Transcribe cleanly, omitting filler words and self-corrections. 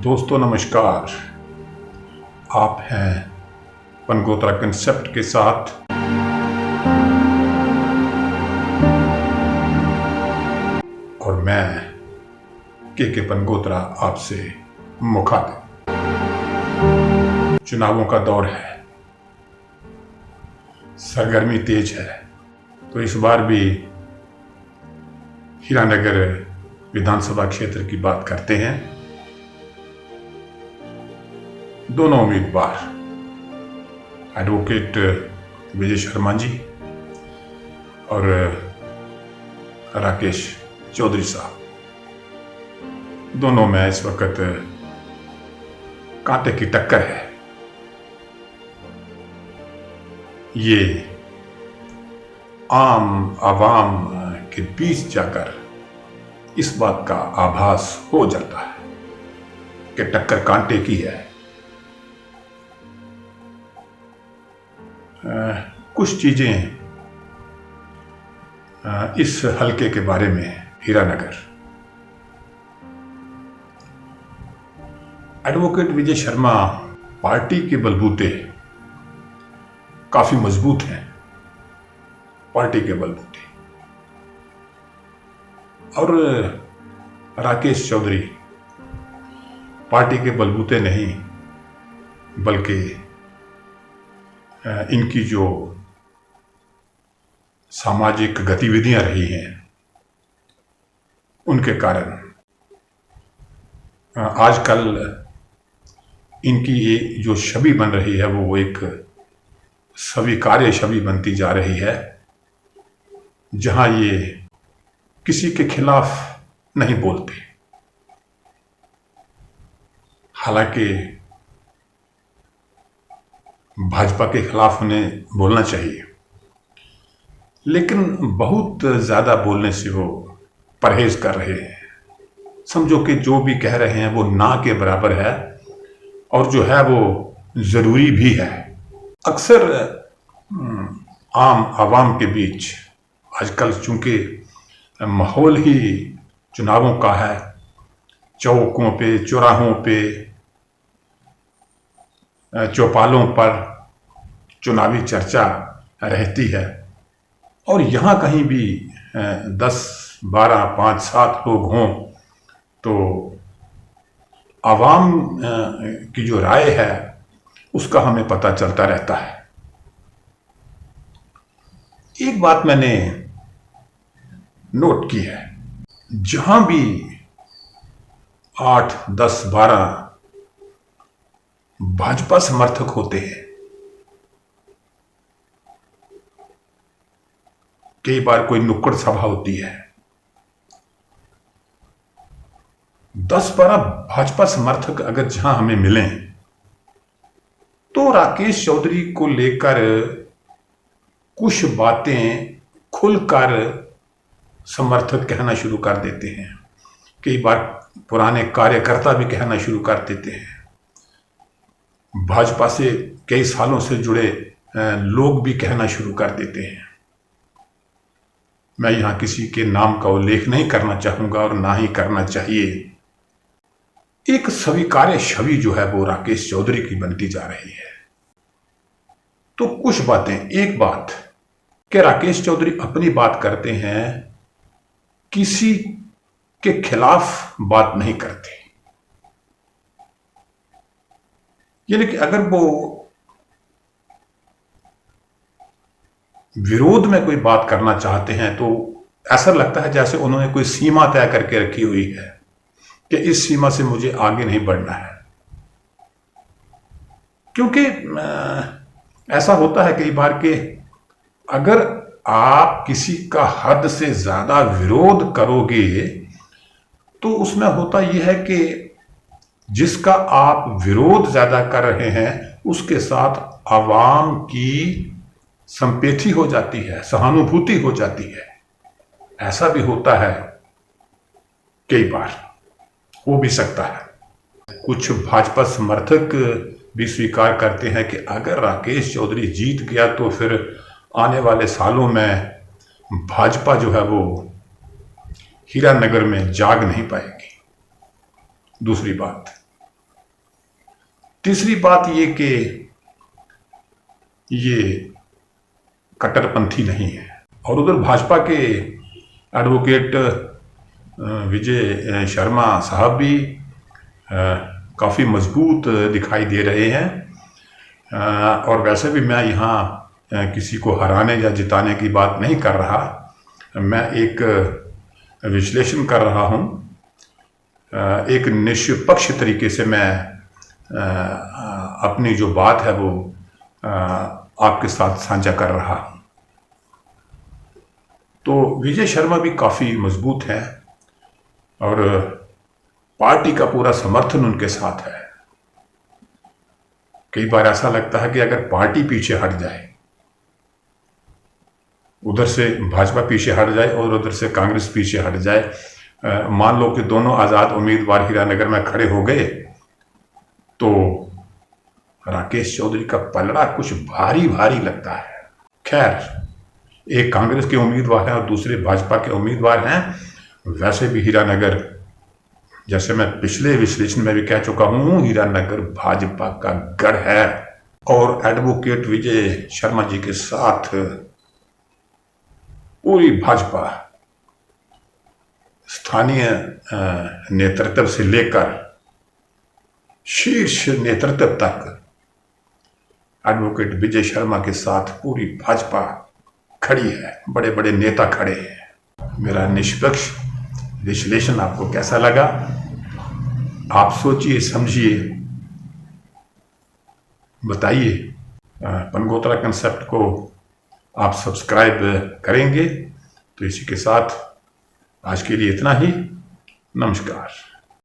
दोस्तों नमस्कार। आप हैं पनगोत्रा कंसेप्ट के साथ। और मैं के पनगोत्रा आपसे मुखातिब। चुनावों का दौर है, सरगर्मी तेज है, तो इस बार भी हीरानगर विधानसभा क्षेत्र की बात करते हैं। दोनों उम्मीदवार एडवोकेट विजय शर्मा जी और राकेश चौधरी साहब, दोनों में इस वक्त कांटे की टक्कर है। ये आम आवाम के बीच जाकर इस बात का आभास हो जाता है कि टक्कर कांटे की है। कुछ चीजें इस हलके के बारे में हीरानगर। एडवोकेट विजय शर्मा पार्टी के बलबूते काफी मजबूत हैं, पार्टी के बलबूते। और राकेश चौधरी पार्टी के बलबूते नहीं, बल्कि इनकी जो सामाजिक गतिविधियां रही हैं उनके कारण आजकल इनकी ये जो छवि बन रही है वो एक स्वीकार्य छवि बनती जा रही है, जहां ये किसी के खिलाफ नहीं बोलते। हालांकि भाजपा के खिलाफ उन्हें बोलना चाहिए, लेकिन बहुत ज्यादा बोलने से वो परहेज कर रहे हैं। समझो कि जो भी कह रहे हैं वो ना के बराबर है, और जो है वो जरूरी भी है। अक्सर आम आवाम के बीच आजकल चूंकि माहौल ही चुनावों का है, चौकों पे, चौराहों पे, चौपालों पर चुनावी चर्चा रहती है। और यहाँ कहीं भी 10, 12, 5, 7 लोग हों तो आवाम की जो राय है उसका हमें पता चलता रहता है। एक बात मैंने नोट की है, जहां भी 8, 10, 12 भाजपा समर्थक होते हैं, कई बार कोई नुक्कड़ सभा होती है, 10-12 भाजपा समर्थक अगर जहां हमें मिलें तो राकेश चौधरी को लेकर कुछ बातें खुलकर समर्थक कहना शुरू कर देते हैं। कई बार पुराने कार्यकर्ता भी कहना शुरू कर देते हैं। भाजपा से कई सालों से जुड़े लोग भी कहना शुरू कर देते हैं। मैं यहां किसी के नाम का उल्लेख नहीं करना चाहूंगा और ना ही करना चाहिए। एक स्वीकार्य छवि जो है वो राकेश चौधरी की बनती जा रही है। तो कुछ बातें, एक बात कि राकेश चौधरी अपनी बात करते हैं, किसी के खिलाफ बात नहीं करते। यानी कि अगर वो विरोध में कोई बात करना चाहते हैं तो ऐसा लगता है जैसे उन्होंने कोई सीमा तय करके रखी हुई है कि इस सीमा से मुझे आगे नहीं बढ़ना है। क्योंकि ऐसा होता है कई बार कि अगर आप किसी का हद से ज्यादा विरोध करोगे तो उसमें होता यह है कि जिसका आप विरोध ज्यादा कर रहे हैं उसके साथ आवाम की संपेथी हो जाती है, सहानुभूति हो जाती है। ऐसा भी होता है, कई बार हो भी सकता है। कुछ भाजपा समर्थक भी स्वीकार करते हैं कि अगर राकेश चौधरी जीत गया तो फिर आने वाले सालों में भाजपा जो है वो हीरानगर में जाग नहीं पाएगी। दूसरी बात, तीसरी बात ये कि ये कट्टरपंथी नहीं है। और उधर भाजपा के एडवोकेट विजय शर्मा साहब भी काफ़ी मजबूत दिखाई दे रहे हैं। और वैसे भी मैं यहाँ किसी को हराने या जिताने की बात नहीं कर रहा, मैं एक विश्लेषण कर रहा हूँ। एक निष्पक्ष तरीके से मैं अपनी जो बात है वो आपके साथ साझा कर रहा हूँ। तो विजय शर्मा भी काफ़ी मजबूत हैं और पार्टी का पूरा समर्थन उनके साथ है। कई बार ऐसा लगता है कि अगर पार्टी पीछे हट जाए, उधर से भाजपा पीछे हट जाए और उधर से कांग्रेस पीछे हट जाए, मान लो कि दोनों आज़ाद उम्मीदवार हीरानगर में खड़े हो गए, तो राकेश चौधरी का पलड़ा कुछ भारी भारी लगता है। खैर, एक कांग्रेस के उम्मीदवार हैं और दूसरे भाजपा के उम्मीदवार हैं। वैसे भी हीरानगर, जैसे मैं पिछले विश्लेषण में भी कह चुका हूं, हीरानगर भाजपा का गढ़ है। और एडवोकेट विजय शर्मा जी के साथ पूरी भाजपा, स्थानीय नेतृत्व से लेकर शीर्ष नेतृत्व तक एडवोकेट विजय शर्मा के साथ पूरी भाजपा खड़ी है। बड़े बड़े नेता खड़े हैं। मेरा निष्पक्ष विश्लेषण आपको कैसा लगा? आप सोचिए, समझिए, बताइए। पनगोत्रा कंसेप्ट को आप सब्सक्राइब करेंगे। तो इसी के साथ आज के लिए इतना ही। नमस्कार।